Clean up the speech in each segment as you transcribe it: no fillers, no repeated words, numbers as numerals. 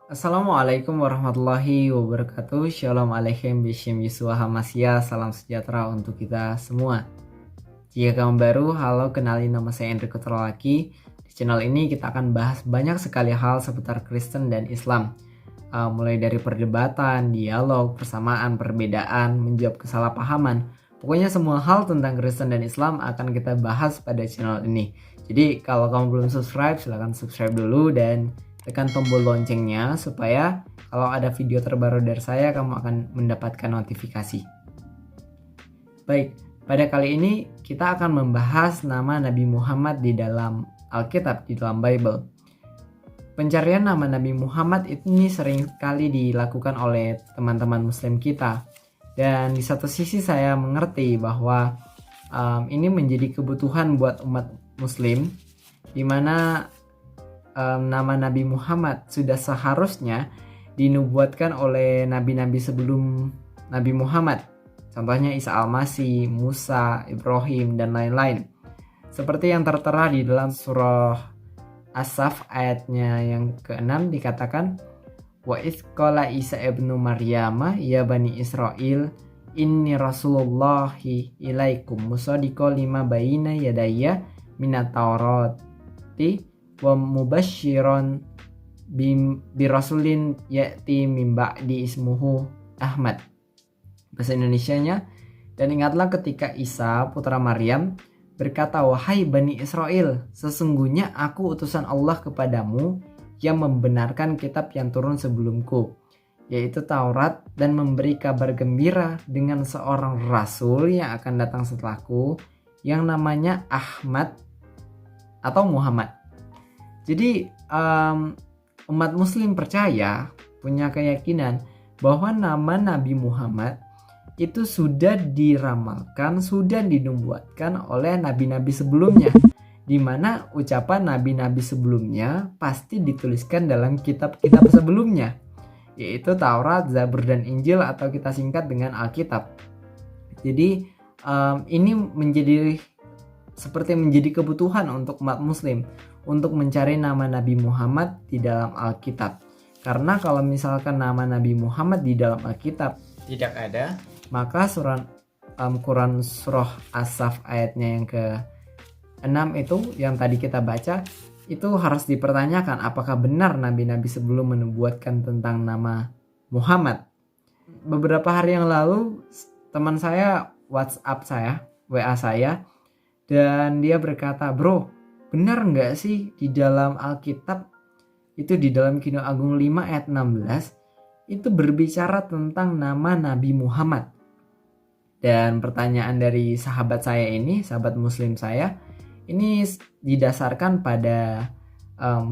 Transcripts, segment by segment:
Assalamualaikum warahmatullahi wabarakatuh. Shalom alaikum bishim Yiswa Hamasya. Salam sejahtera untuk kita semua. Jika kamu baru, halo, kenalin nama saya Enrico Terlaki. Di channel ini kita akan bahas banyak sekali hal seputar Kristen dan Islam. Mulai dari perdebatan, dialog, persamaan, perbedaan, menjawab kesalahpahaman. Pokoknya semua hal tentang Kristen dan Islam akan kita bahas pada channel ini. Jadi kalau kamu belum subscribe, silahkan subscribe dulu dan tekan tombol loncengnya supaya kalau ada video terbaru dari saya kamu akan mendapatkan notifikasi. Baik, pada kali ini kita akan membahas nama Nabi Muhammad di dalam Alkitab, di dalam Bible. Pencarian nama Nabi Muhammad ini sering kali dilakukan oleh teman-teman muslim kita. Dan di satu sisi saya mengerti bahwa ini menjadi kebutuhan buat umat muslim, di mana nama Nabi Muhammad sudah seharusnya dinubuatkan oleh nabi-nabi sebelum Nabi Muhammad. Contohnya Isa Al-Masih, Musa, Ibrahim, dan lain-lain. Seperti yang tertera di dalam surah As-Saff ayatnya yang ke-6 dikatakan, Wa idh qala Isa ibnu Maryama ya bani Israel inni rasulullahi ilaikum musaddiqan lima baina yadayya minat taurati wa mubasysyiran birasulin ya'ti min ba'di ismuhu Ahmad. Bahasa Indonesianya, dan ingatlah ketika Isa putra Maryam berkata, wahai Bani Israel, sesungguhnya aku utusan Allah kepadamu yang membenarkan kitab yang turun sebelumku, yaitu Taurat, dan memberi kabar gembira dengan seorang rasul yang akan datang setelahku yang namanya Ahmad atau Muhammad. Jadi umat muslim percaya, punya keyakinan bahwa nama Nabi Muhammad itu sudah diramalkan, sudah dinubuatkan oleh nabi-nabi sebelumnya, di mana ucapan nabi-nabi sebelumnya pasti dituliskan dalam kitab-kitab sebelumnya, yaitu Taurat, Zabur, dan Injil, atau kita singkat dengan Alkitab. Jadi ini seperti menjadi kebutuhan untuk umat muslim untuk mencari nama Nabi Muhammad di dalam Alkitab. Karena kalau misalkan nama Nabi Muhammad di dalam Alkitab tidak ada, maka Quran surah As-Saff ayatnya yang ke-6 itu yang tadi kita baca, itu harus dipertanyakan apakah benar nabi-nabi sebelum menubuatkan tentang nama Muhammad. Beberapa hari yang lalu teman saya WhatsApp saya, WA saya, dan dia berkata, bro, benar nggak sih di dalam Alkitab itu di dalam Kidung Agung 5 ayat 16 itu berbicara tentang nama Nabi Muhammad. Dan pertanyaan dari sahabat saya ini, sahabat muslim saya, ini didasarkan pada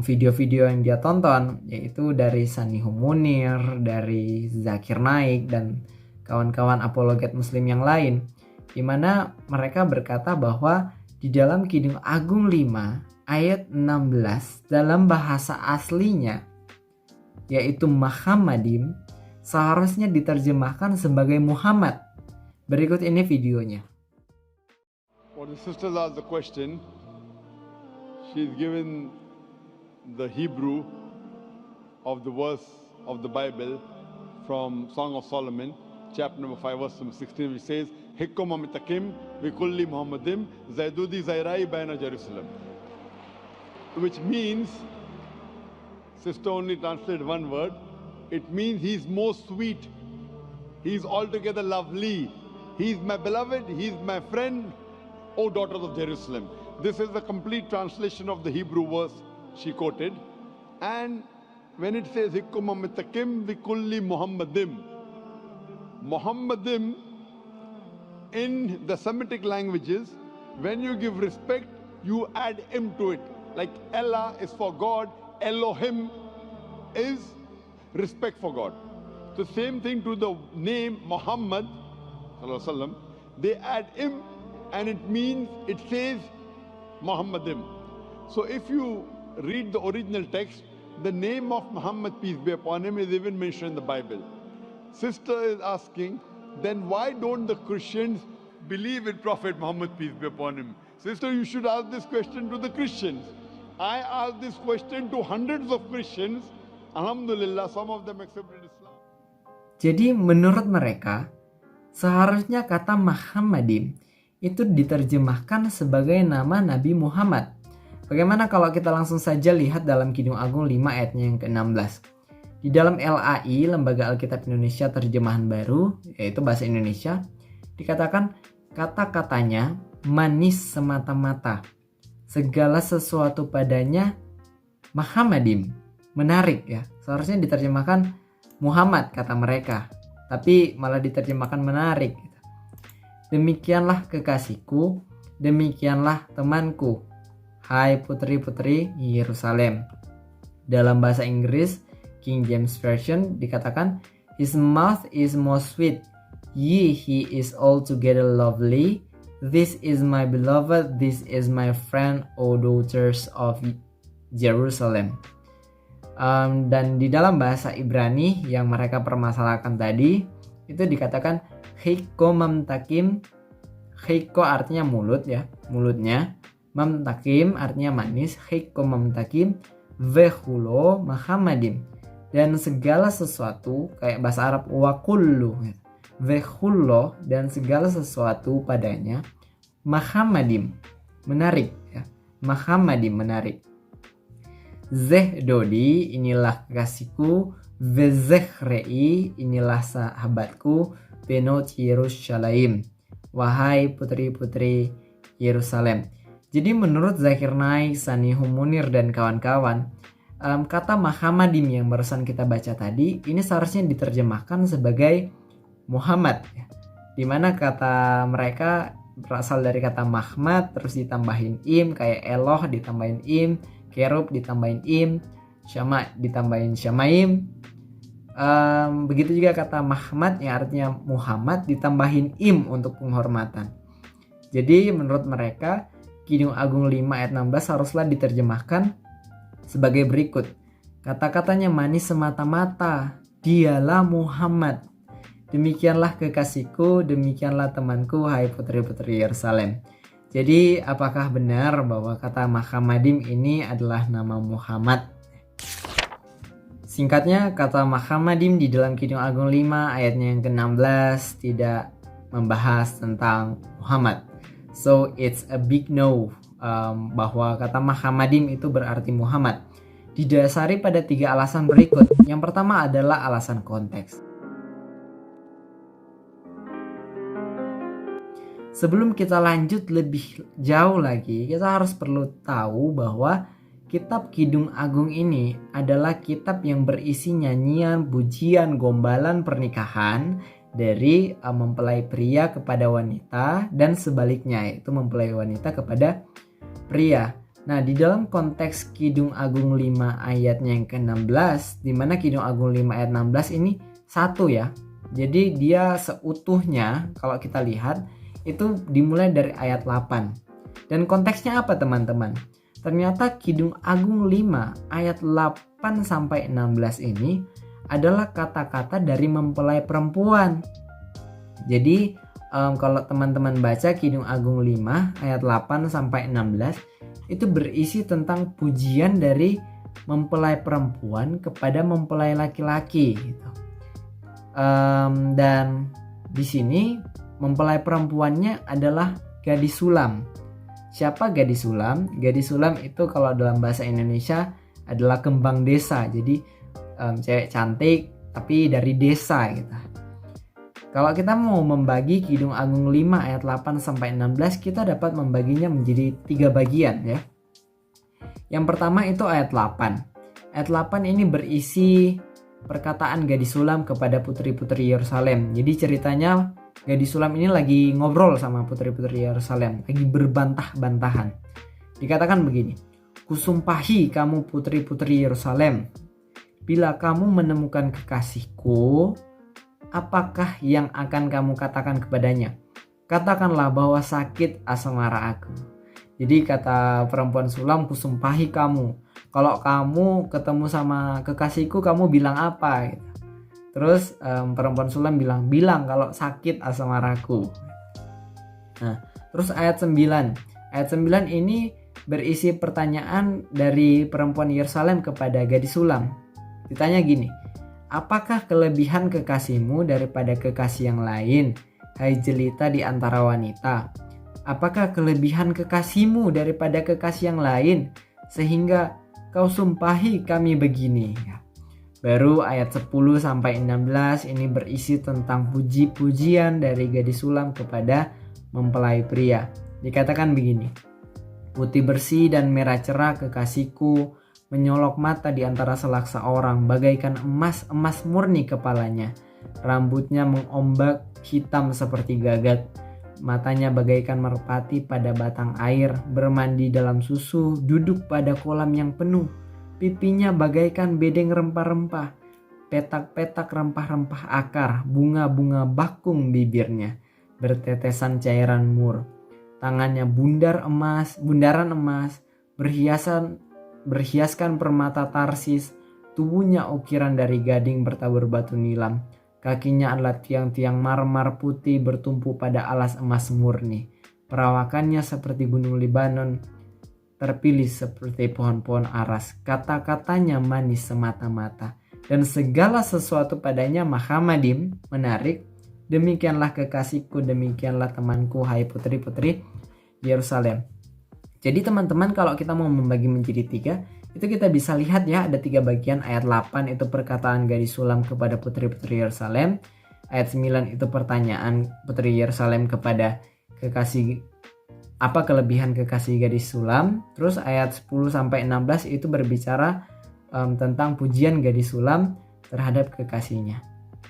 video-video yang dia tonton, yaitu dari Sanihum Munir, dari Zakir Naik, dan kawan-kawan apologet muslim yang lain, di mana mereka berkata bahwa di dalam Kidung Agung 5 ayat 16 dalam bahasa aslinya, yaitu Muhammadim, seharusnya diterjemahkan sebagai Muhammad. Berikut ini videonya. When the sisters asked the question, she's given the Hebrew of the verse of the Bible from Song of Solomon, chapter number 5, verse number 16, which says, Hikkum amitakim vikulli Muhammadim zaidudi zairai baina Jerusalem. Which means, sister only translated one word, it means he's most sweet, he's altogether lovely, he's my beloved, he's my friend, O daughters of Jerusalem. This is the complete translation of the Hebrew verse she quoted. And when it says Hikkum amitakim vikulli Muhammadim, Muhammadim in the Semitic languages, when you give respect, you add im to it. Like Allah is for God, Elohim is respect for God. The same thing to the name Muhammad, they add im, and it means, it says Muhammadim. So if you read the original text, the name of Muhammad, peace be upon him, is even mentioned in the Bible. Sister is asking, then why don't the Christians believe in Prophet Muhammad, peace be upon him? Sister, you should ask this question to the Christians. I asked this question to hundreds of Christians, Alhamdulillah, some of them accepted Islam. Jadi menurut mereka, seharusnya kata Muhammadim itu diterjemahkan sebagai nama Nabi Muhammad. Bagaimana kalau kita langsung saja lihat dalam Kidung Agung 5 ayatnya yang ke-16. Di dalam LAI, Lembaga Alkitab Indonesia Terjemahan Baru, yaitu bahasa Indonesia, dikatakan kata-katanya manis semata-mata. Segala sesuatu padanya Muhammadim, menarik ya. Seharusnya diterjemahkan Muhammad kata mereka, tapi malah diterjemahkan menarik. Demikianlah kekasihku, demikianlah temanku, hai putri-putri Yerusalem. Dalam bahasa Inggris, King James Version dikatakan, His mouth is most sweet, he is altogether lovely. This is my beloved, this is my friend, O daughters of Jerusalem. Dan di dalam bahasa Ibrani yang mereka permasalahkan tadi, itu dikatakan Hiko mamtakim. Hiko artinya mulut ya, mulutnya. Mamtakim artinya manis. Hiko mamtakim vehulo Muhammadim. Dan segala sesuatu, kayak bahasa Arab wakullu, vehulo, dan segala sesuatu padanya Muhammadim, menarik ya. Muhammadim, menarik. Zeh dodi, inilah kekasihku. Vezechrei, inilah sahabatku. Benot Yerusalem, wahai putri-putri Yerusalem. Jadi menurut Zakir Naik, Sanihum Munir, dan kawan-kawan, kata Muhammadim yang barusan kita baca tadi, ini seharusnya diterjemahkan sebagai Muhammad ya. Dimana kata mereka berasal dari kata Mahmad, terus ditambahin im, kayak Eloh ditambahin im, Kerub ditambahin im, Syama ditambahin Syamaim. Begitu juga kata Mahmad yang artinya Muhammad ditambahin im untuk penghormatan. Jadi menurut mereka Kidung Agung 5 ayat 16 haruslah diterjemahkan sebagai berikut. Kata-katanya manis semata-mata, dialah Muhammad. Demikianlah kekasihku, demikianlah temanku, hai putri-putri Yerusalem. Jadi apakah benar bahwa kata Muhammadim ini adalah nama Muhammad? Singkatnya, kata Muhammadim di dalam Kidung Agung 5 ayatnya yang ke-16 tidak membahas tentang Muhammad. So it's a big no bahwa kata Muhammadim itu berarti Muhammad. Didasari pada 3 alasan berikut. Yang pertama adalah alasan konteks. Sebelum kita lanjut lebih jauh lagi, kita harus perlu tahu bahwa kitab Kidung Agung ini adalah kitab yang berisi nyanyian, pujian, gombalan pernikahan dari mempelai pria kepada wanita dan sebaliknya, yaitu mempelai wanita kepada pria. Nah, di dalam konteks Kidung Agung 5 ayatnya yang ke-16, di mana Kidung Agung 5 ayat 16 ini satu ya. Jadi dia seutuhnya kalau kita lihat itu dimulai dari ayat 8. Dan konteksnya apa teman-teman? Ternyata Kidung Agung 5 ayat 8 sampai 16 ini adalah kata-kata dari mempelai perempuan. Jadi kalau teman-teman baca Kidung Agung 5 ayat 8 sampai 16 itu berisi tentang pujian dari mempelai perempuan kepada mempelai laki-laki gitu. Dan di sini mempelai perempuannya adalah gadis sulam. Siapa gadis sulam? Gadis sulam itu kalau dalam bahasa Indonesia adalah kembang desa. Jadi cewek cantik tapi dari desa gitu. Kalau kita mau membagi Kidung Agung 5 ayat 8 sampai 16, kita dapat membaginya menjadi 3 bagian ya. Yang pertama itu ayat 8. Ayat 8 ini berisi perkataan gadis sulam kepada putri-putri Yerusalem. Jadi ceritanya gadis sulam ini lagi ngobrol sama putri-putri Yerusalem, lagi berbantah-bantahan. Dikatakan begini, kusumpahi kamu putri-putri Yerusalem, bila kamu menemukan kekasihku, apakah yang akan kamu katakan kepadanya? Katakanlah bahwa sakit asmara aku. Jadi kata perempuan sulam, kusumpahi kamu. Kalau kamu ketemu sama kekasihku, kamu bilang apa? Gitu. Terus perempuan sulam bilang kalau sakit asmaraku. Nah, terus ayat 9. Ayat 9 ini berisi pertanyaan dari perempuan Yerusalem kepada gadis sulam. Ditanya gini, apakah kelebihan kekasihmu daripada kekasih yang lain, hai jelita di antara wanita? Apakah kelebihan kekasihmu daripada kekasih yang lain, sehingga kau sumpahi kami begini? Baru ayat 10-16 ini berisi tentang puji-pujian dari gadis sulam kepada mempelai pria. Dikatakan begini, putih bersih dan merah cerah kekasihku, menyolok mata di antara selaksa orang, bagaikan emas murni kepalanya. Rambutnya mengombak hitam seperti gagak, matanya bagaikan merpati pada batang air, bermandi dalam susu, duduk pada kolam yang penuh. Pipinya bagaikan bedeng rempah-rempah, petak-petak rempah-rempah akar, bunga-bunga bakung bibirnya, bertetesan cairan mur. Tangannya bundaran emas, berhiaskan permata tarsis, tubuhnya ukiran dari gading bertabur batu nilam. Kakinya adalah tiang-tiang marmer putih bertumpu pada alas emas murni. Perawakannya seperti gunung Libanon, terpilih seperti pohon-pohon aras. Kata-katanya manis semata-mata, dan segala sesuatu padanya mahamadim, menarik. Demikianlah kekasihku, demikianlah temanku, hai putri-putri Yerusalem. Jadi teman-teman, kalau kita mau membagi menjadi 3, itu kita bisa lihat ya, ada 3 bagian. Ayat 8 itu perkataan gadis sulam kepada putri-putri Yerusalem. Ayat 9 itu pertanyaan putri Yerusalem kepada kekasih, apa kelebihan kekasih gadis sulam. Terus ayat 10-16 itu berbicara tentang pujian gadis sulam terhadap kekasihnya.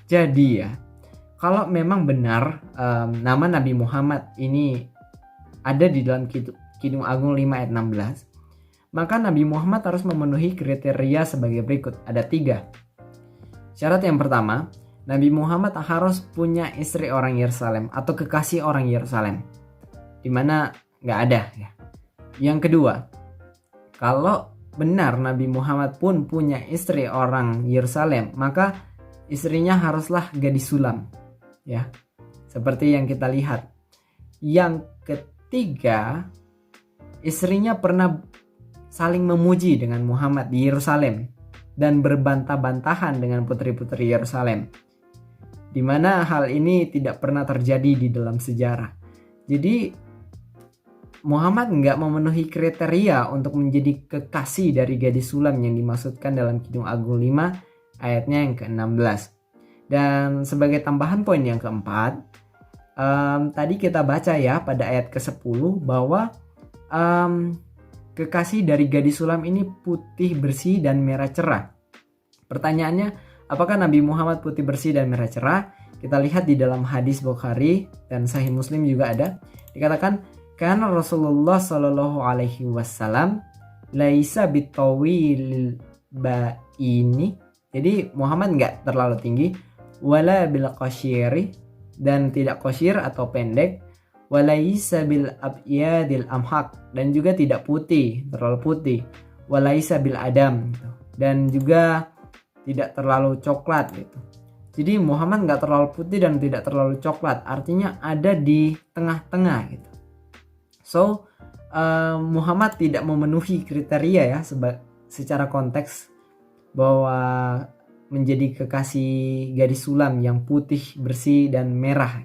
Jadi ya, kalau memang benar nama Nabi Muhammad ini ada di dalam Kidung Agung 5 ayat 16, maka Nabi Muhammad harus memenuhi kriteria sebagai berikut. Ada 3. Syarat yang pertama, Nabi Muhammad harus punya istri orang Yerusalem atau kekasih orang Yerusalem, dimana nggak ada ya. Yang kedua, kalau benar Nabi Muhammad pun punya istri orang Yerusalem, maka istrinya haruslah gadis sulam ya, seperti yang kita lihat. Yang ketiga, istrinya pernah saling memuji dengan Muhammad di Yerusalem dan berbantah-bantahan dengan putri-putri Yerusalem, di mana hal ini tidak pernah terjadi di dalam sejarah. Jadi Muhammad nggak memenuhi kriteria untuk menjadi kekasih dari gadis sulam yang dimaksudkan dalam Kidung Agung 5 ayatnya yang ke-16. Dan sebagai tambahan poin yang keempat, tadi kita baca ya pada ayat ke-10 bahwa kekasih dari gadis sulam ini putih bersih dan merah cerah. Pertanyaannya, apakah Nabi Muhammad putih bersih dan merah cerah? Kita lihat di dalam hadis Bukhari dan Sahih Muslim juga ada. Dikatakan, karena Rasulullah Shallallahu Alaihi Wasallam laisa bitawil baini. Jadi Muhammad nggak terlalu tinggi, wala bil qasyiri, dan tidak qasyir atau pendek, walaisa bil abyadil amhaq, dan juga tidak putih, terlalu putih, walaisa bil adam gitu, dan juga tidak terlalu coklat gitu. Jadi Muhammad nggak terlalu putih dan tidak terlalu coklat, artinya ada di tengah-tengah gitu. So Muhammad tidak memenuhi kriteria ya secara konteks bahwa menjadi kekasih gadis sulam yang putih, bersih, dan merah.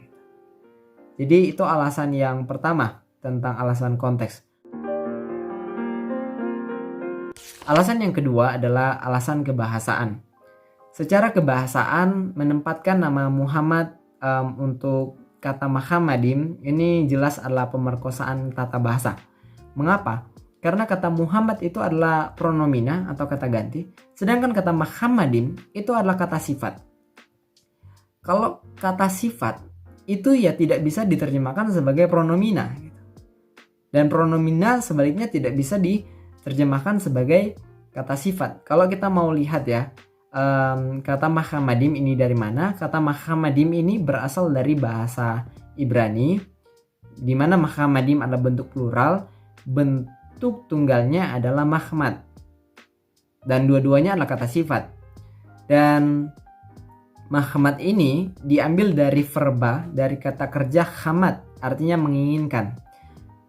Jadi itu alasan yang pertama tentang alasan konteks. Alasan yang kedua adalah alasan kebahasaan. Secara kebahasaan menempatkan nama Muhammad untuk kata Muhammadim ini jelas adalah pemerkosaan tata bahasa. Mengapa? Karena kata Muhammad itu adalah pronomina atau kata ganti, sedangkan kata Muhammadim itu adalah kata sifat. Kalau kata sifat itu ya tidak bisa diterjemahkan sebagai pronomina gitu. Dan pronomina sebaliknya tidak bisa diterjemahkan sebagai kata sifat. Kalau kita mau lihat ya, kata Muhammadim ini dari mana? Kata Muhammadim ini berasal dari bahasa Ibrani, di mana Muhammadim adalah bentuk plural, bentuk tunggalnya adalah Muhammad, dan dua-duanya adalah kata sifat. Dan Muhammad ini diambil dari verba, dari kata kerja hamad, artinya menginginkan.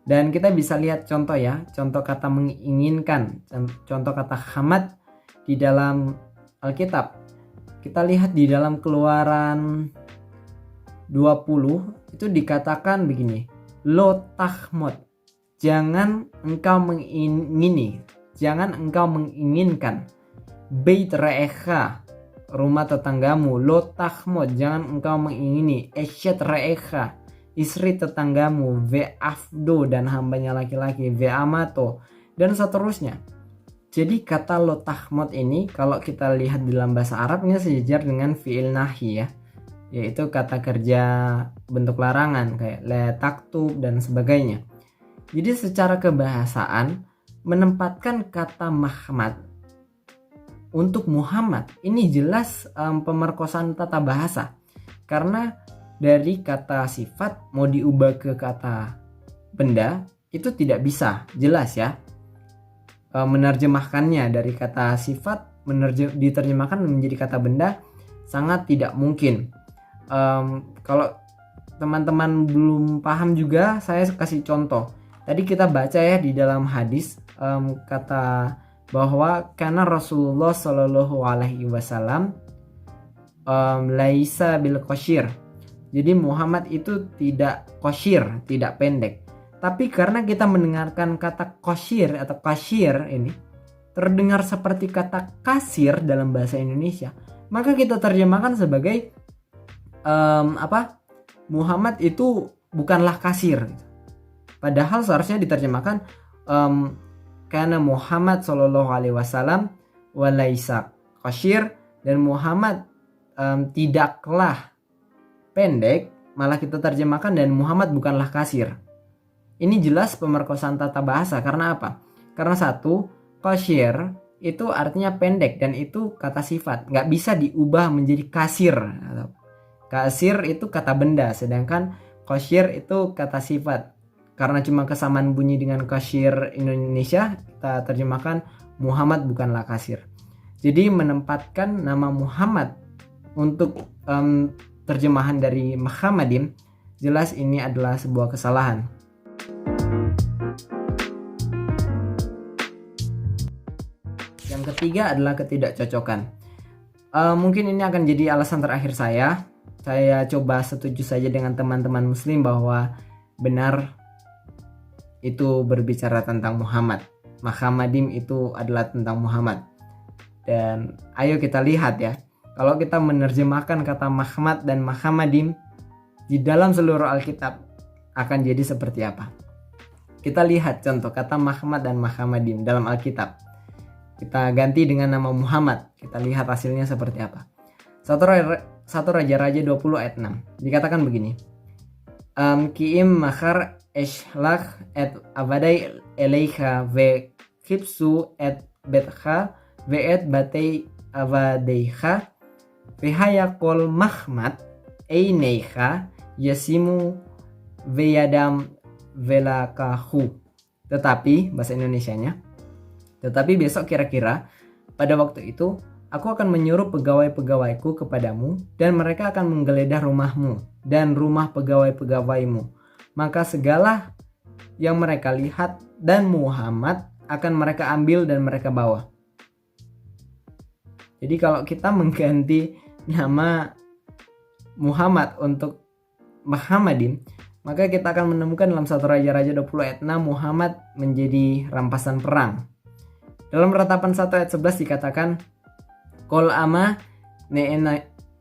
Dan kita bisa lihat contoh ya, contoh kata menginginkan, contoh kata hamad di dalam Alkitab. Kita lihat di dalam Keluaran 20 itu dikatakan begini, lo tahmod, jangan engkau menginginkan bait re'echa, rumah tetanggamu. Lo tahmod, jangan engkau mengingini eshet re'echa, istri tetanggamu. Ve'afdo, dan hambanya laki-laki. Ve'amato, dan seterusnya. Jadi kata lo tahmod ini kalau kita lihat di dalam bahasa Arab ini sejajar dengan fi'il nahi ya, yaitu kata kerja bentuk larangan kayak la taktub dan sebagainya. Jadi secara kebahasaan menempatkan kata mahmad untuk Muhammad ini jelas pemerkosaan tata bahasa, karena dari kata sifat mau diubah ke kata benda itu tidak bisa, jelas ya. Menerjemahkannya dari kata sifat diterjemahkan menjadi kata benda sangat tidak mungkin. Kalau teman-teman belum paham juga, saya kasih contoh. Tadi kita baca ya di dalam hadis kata bahwa karena Rasulullah Shallallahu Alaihi Wasallam laisa bil qashir. Jadi Muhammad itu tidak qashir, tidak pendek. Tapi karena kita mendengarkan kata qashir atau kasir ini terdengar seperti kata kasir dalam bahasa Indonesia, maka kita terjemahkan sebagai Muhammad itu bukanlah kasir. Padahal seharusnya diterjemahkan karena Muhammad Shallallahu Alaihi Wasallam walaisa qashir, dan Muhammad tidaklah pendek, malah kita terjemahkan dan Muhammad bukanlah kasir. Ini jelas pemerkosaan tata bahasa. Karena apa? Karena satu, qashir itu artinya pendek dan itu kata sifat, nggak bisa diubah menjadi kasir. Kasir itu kata benda, sedangkan qashir itu kata sifat. Karena cuma kesamaan bunyi dengan kasir Indonesia, kita terjemahkan Muhammad bukanlah kasir. Jadi menempatkan nama Muhammad untuk terjemahan dari Muhammadin, jelas ini adalah sebuah kesalahan. Yang ketiga adalah ketidakcocokan. Mungkin ini akan jadi alasan terakhir saya. Saya coba setuju saja dengan teman-teman muslim bahwa benar itu berbicara tentang Muhammad. Muhammadin itu adalah tentang Muhammad. Dan ayo kita lihat ya, kalau kita menerjemahkan kata Muhammad dan Muhammadin di dalam seluruh Alkitab akan jadi seperti apa. Kita lihat contoh kata Muhammad dan Muhammadin dalam Alkitab. Kita ganti dengan nama Muhammad. Kita lihat hasilnya seperti apa. 1 Raja-Raja 20 ayat 6. Dikatakan begini. Ki'im makhar eshlach et avadai eleika ve kipsu et betcha ve et batei avadeicha ve hayakol mahmad eineika yasimu ve yadam velakahu. Tetapi bahasa Indonesianya, tetapi besok kira-kira pada waktu itu aku akan menyuruh pegawai-pegawaiku kepadamu, dan mereka akan menggeledah rumahmu dan rumah pegawai-pegawaimu. Maka segala yang mereka lihat dan Muhammad akan mereka ambil dan mereka bawa. Jadi kalau kita mengganti nama Muhammad untuk Muhammadin, maka kita akan menemukan dalam 1 Raja-Raja 20 ayat 6 Muhammad menjadi rampasan perang. Dalam Ratapan 1 ayat 11 dikatakan, Kol ama ne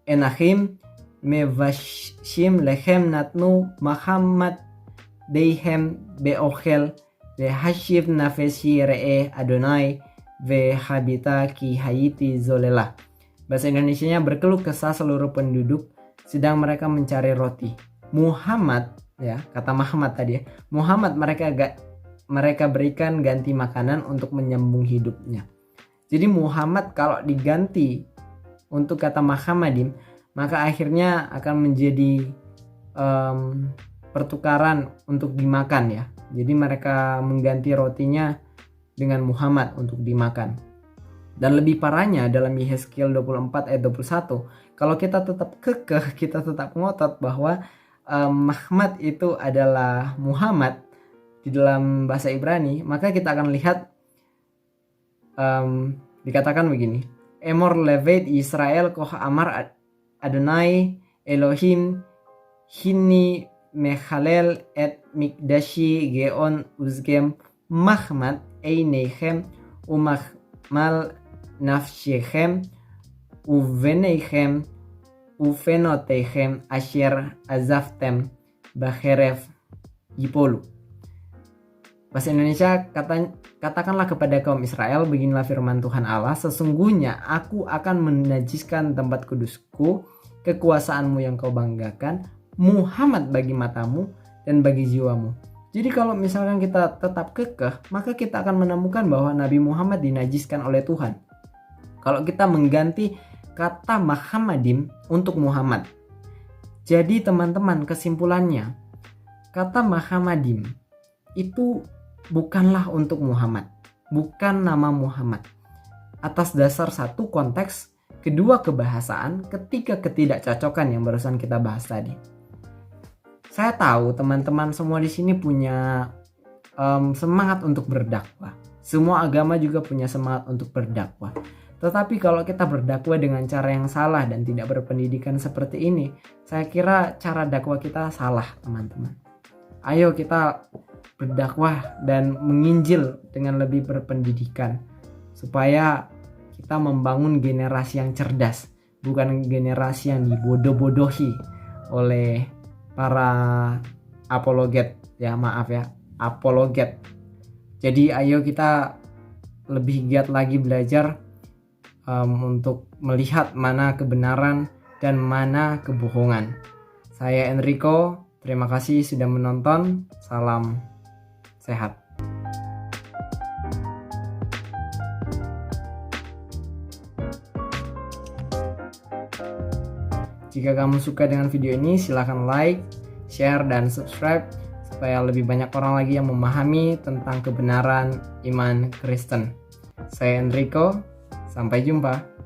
enahim mevashim lechem natnu Muhammad deihem beochel vehashiv nafesi re'e Adonai vehabita ki hayiti zolelah. Bahasa Indonesianya, berkeluh kesah seluruh penduduk sedang mereka mencari roti. Muhammad, ya kata Muhammad tadi ya, Muhammad mereka berikan ganti makanan untuk menyambung hidupnya. Jadi Muhammad kalau diganti untuk kata Muhammadin, maka akhirnya akan menjadi pertukaran untuk dimakan ya. Jadi mereka mengganti rotinya dengan Muhammad untuk dimakan. Dan lebih parahnya dalam Yehezkiel 24 ayat 21, kalau kita tetap kekeh, kita tetap ngotot bahwa Muhammad itu adalah Muhammad di dalam bahasa Ibrani, maka kita akan lihat dikatakan begini, Emor levet Israel koh amar Adonai Elohim hini mechalel et mikdashi geon uzgem mahmat einechem umachmal nafshechem uvenechem ufenotechem asher azaftem bacheref yipolu. Bahasa Indonesia, katakanlah kepada kaum Israel, beginilah firman Tuhan Allah, sesungguhnya aku akan menajiskan tempat kudusku, kekuasaanmu yang kau banggakan, Muhammad bagi matamu dan bagi jiwamu. Jadi kalau misalkan kita tetap kekeh, maka kita akan menemukan bahwa Nabi Muhammad dinajiskan oleh Tuhan. Kalau kita mengganti kata Muhammadim untuk Muhammad. Jadi teman-teman, kesimpulannya, kata Muhammadim itu bukanlah untuk Muhammad, bukan nama Muhammad. Atas dasar satu konteks, kedua kebahasaan, ketiga ketidakcocokan yang barusan kita bahas tadi. Saya tahu teman-teman semua di sini punya semangat untuk berdakwah. Semua agama juga punya semangat untuk berdakwah. Tetapi kalau kita berdakwah dengan cara yang salah dan tidak berpendidikan seperti ini, saya kira cara dakwah kita salah, teman-teman. Ayo kita berdakwah dan menginjil dengan lebih berpendidikan supaya kita membangun generasi yang cerdas, bukan generasi yang dibodoh-bodohi oleh para apologet, apologet. Jadi ayo kita lebih giat lagi belajar untuk melihat mana kebenaran dan mana kebohongan. Saya Enrico, terima kasih sudah menonton. Salam sehat. Jika kamu suka dengan video ini, silahkan like, share, dan subscribe supaya lebih banyak orang lagi yang memahami tentang kebenaran iman Kristen. Saya Enrico, sampai jumpa.